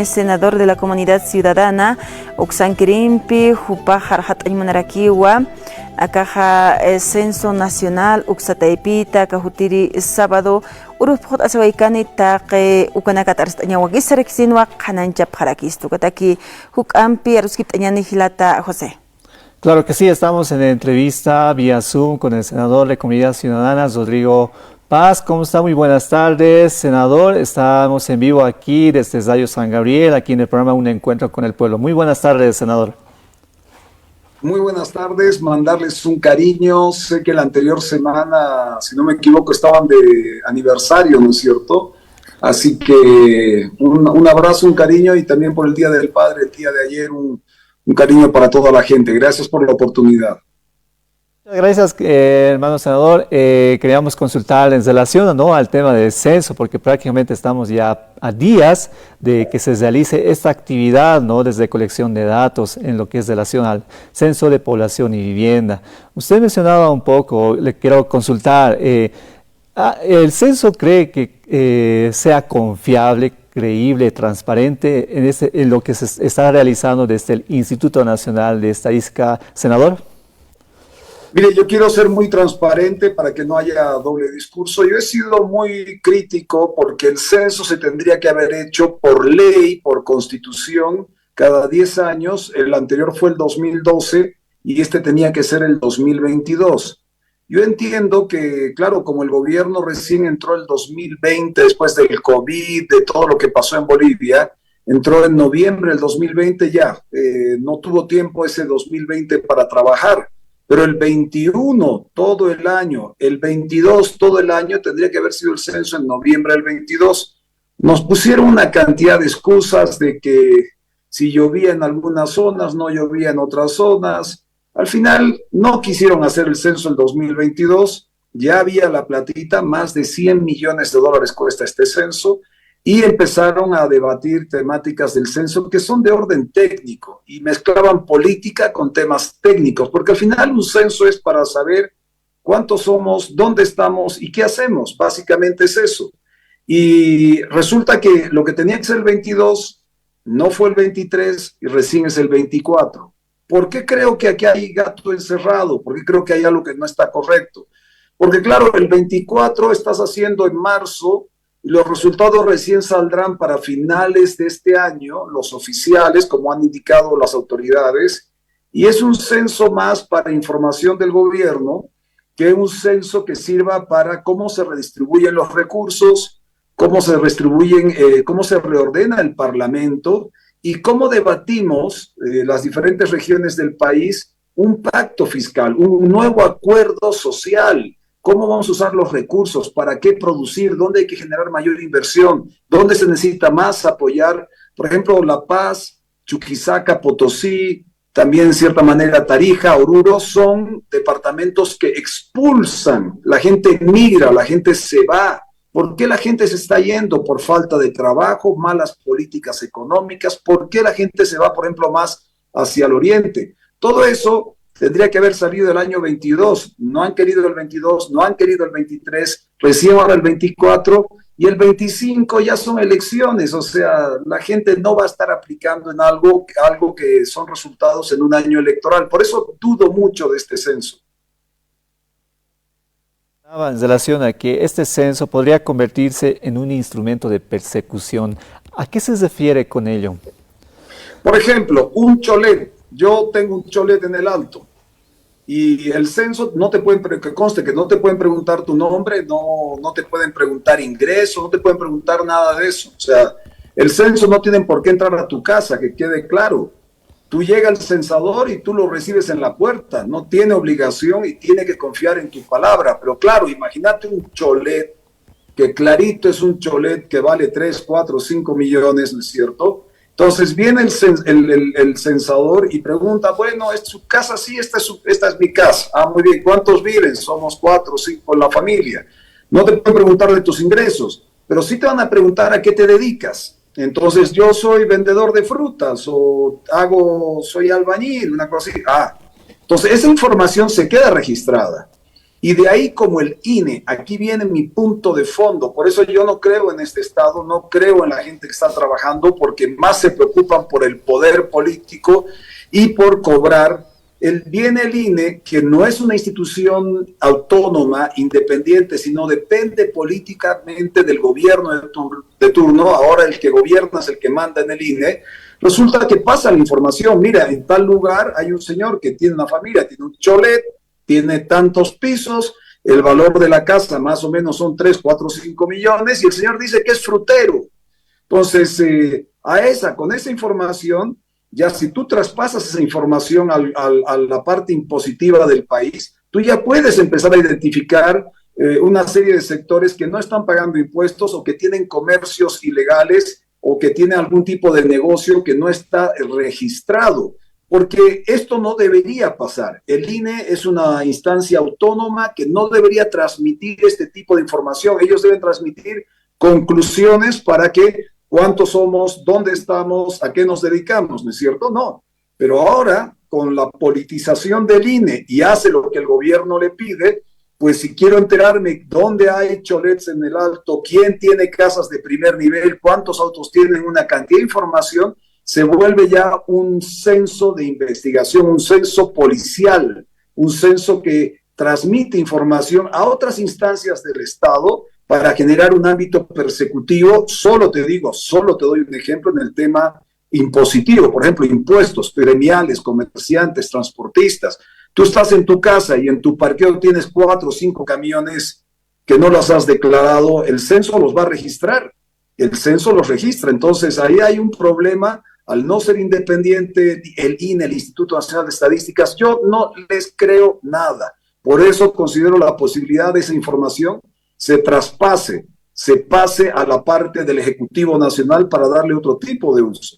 Senador de la Comunidad Ciudadana, Oxan Kirimpi, Jupajar Hataymanarakiwa, Akaja Censo Nacional, Uxataipita, Kahutiri sábado, Urupot Asawaikani, Take, Ukanakatar, Tañawagisarexinwa, Kananchap Harakistu, Kataki, Hukampi, Aruskip Tañani Hilata, José. Claro que sí, estamos en entrevista vía Zoom con el senador de Comunidad Ciudadana, Rodrigo Paz. ¿Cómo está? Muy buenas tardes, senador. Estamos en vivo aquí desde Radio San Gabriel, aquí en el programa Un Encuentro con el Pueblo. Muy buenas tardes, senador. Muy buenas tardes, mandarles un cariño. Sé que la anterior semana, si no me equivoco, estaban de aniversario, ¿no es cierto? Así que un abrazo, un cariño, y también por el Día del Padre, el día de ayer, un cariño para toda la gente. Gracias por la oportunidad. Gracias, hermano senador. Queríamos consultar en relación, ¿no?, al tema del censo, porque prácticamente estamos ya a días de que se realice esta actividad, ¿no?, desde colección de datos en lo que es relación al censo de población y vivienda. Usted mencionaba un poco, le quiero consultar, ¿el censo cree que sea confiable, creíble, transparente en lo que se está realizando desde el Instituto Nacional de Estadística, senador? Mire, yo quiero ser muy transparente para que no haya doble discurso. Yo he sido muy crítico porque el censo se tendría que haber hecho por ley, por constitución, cada 10 años. El anterior fue el 2012 y este tenía que ser el 2022. Yo entiendo que, claro, como el gobierno recién entró el 2020, después del COVID, de todo lo que pasó en Bolivia, entró en noviembre del 2020 ya, no tuvo tiempo ese 2020 para trabajar. Pero el 21, todo el año, el 22, todo el año, tendría que haber sido el censo en noviembre del 22. Nos pusieron una cantidad de excusas de que si llovía en algunas zonas, no llovía en otras zonas. Al final, no quisieron hacer el censo en 2022. Ya había la platita, más de $100 millones cuesta este censo. Y empezaron a debatir temáticas del censo que son de orden técnico y mezclaban política con temas técnicos, porque al final un censo es para saber cuántos somos, dónde estamos y qué hacemos. Básicamente es eso. Y resulta que lo que tenía que ser el 22 no fue el 23 y recién es el 24. ¿Por qué creo que aquí hay gato encerrado? ¿Por qué creo que hay algo que no está correcto? Porque claro, el 24 estás haciendo en marzo, y los resultados recién saldrán para finales de este año, los oficiales, como han indicado las autoridades, y es un censo más para información del gobierno que un censo que sirva para cómo se redistribuyen los recursos, cómo se redistribuyen, cómo se reordena el Parlamento y cómo debatimos las diferentes regiones del país un pacto fiscal, un nuevo acuerdo social. ¿Cómo vamos a usar los recursos? ¿Para qué producir? ¿Dónde hay que generar mayor inversión? ¿Dónde se necesita más apoyar? Por ejemplo, La Paz, Chuquisaca, Potosí, también en cierta manera Tarija, Oruro, son departamentos que expulsan. La gente migra, la gente se va. ¿Por qué la gente se está yendo? Por falta de trabajo, malas políticas económicas. ¿Por qué la gente se va, por ejemplo, más hacia el oriente? Todo eso tendría que haber salido el año 22, no han querido el 22, no han querido el 23, recién ahora el 24 y el 25 ya son elecciones, o sea, la gente no va a estar aplicando en algo que son resultados en un año electoral. Por eso dudo mucho de este censo. En relación a que este censo podría convertirse en un instrumento de persecución, ¿a qué se refiere con ello? Por ejemplo, un cholet. Yo tengo un cholet en el Alto y el censo no te pueden, que conste que no te pueden preguntar tu nombre, no te pueden preguntar ingreso, no te pueden preguntar nada de eso. O sea, el censo no tienen por qué entrar a tu casa, que quede claro. Tú llega el censador y tú lo recibes en la puerta, no tiene obligación y tiene que confiar en tu palabra. Pero claro, imagínate un cholet, que clarito es un cholet que vale 3, 4, 5 millones, ¿no es cierto? Entonces viene el censador y pregunta, bueno, ¿es su casa? Sí, esta es mi casa. Ah, muy bien, ¿cuántos viven? Somos 4 o 5 en la familia. No te pueden preguntar de tus ingresos, pero sí te van a preguntar a qué te dedicas. Entonces yo soy vendedor de frutas o soy albañil, una cosa así. Ah, entonces esa información se queda registrada. Y de ahí como el INE, aquí viene mi punto de fondo, por eso yo no creo en este Estado, no creo en la gente que está trabajando, porque más se preocupan por el poder político y por cobrar. Viene el INE, que no es una institución autónoma, independiente, sino depende políticamente del gobierno de turno. Ahora el que gobierna es el que manda en el INE. Resulta que pasa la información, mira, en tal lugar hay un señor que tiene una familia, tiene un cholet, tiene tantos pisos, el valor de la casa más o menos son 3, 4, 5 millones, y el señor dice que es frutero. Entonces, con esa información, ya si tú traspasas esa información a la parte impositiva del país, tú ya puedes empezar a identificar una serie de sectores que no están pagando impuestos o que tienen comercios ilegales o que tienen algún tipo de negocio que no está registrado. Porque esto no debería pasar. El INE es una instancia autónoma que no debería transmitir este tipo de información. Ellos deben transmitir conclusiones para que cuántos somos, dónde estamos, a qué nos dedicamos, ¿no es cierto? No. Pero ahora, con la politización del INE y hace lo que el gobierno le pide, pues si quiero enterarme dónde hay cholets en el Alto, quién tiene casas de primer nivel, cuántos autos tienen, una cantidad de información, se vuelve ya un censo de investigación, un censo policial, un censo que transmite información a otras instancias del Estado para generar un ámbito persecutivo. Solo te doy un ejemplo en el tema impositivo, por ejemplo, impuestos, gremiales, comerciantes, transportistas. Tú estás en tu casa y en tu parqueo tienes 4 o 5 camiones que no los has declarado, el censo los va a registrar, el censo los registra. Entonces ahí hay un problema. Al no ser independiente, el INE, el Instituto Nacional de Estadísticas, yo no les creo nada. Por eso considero la posibilidad de esa información se pase a la parte del Ejecutivo Nacional para darle otro tipo de uso.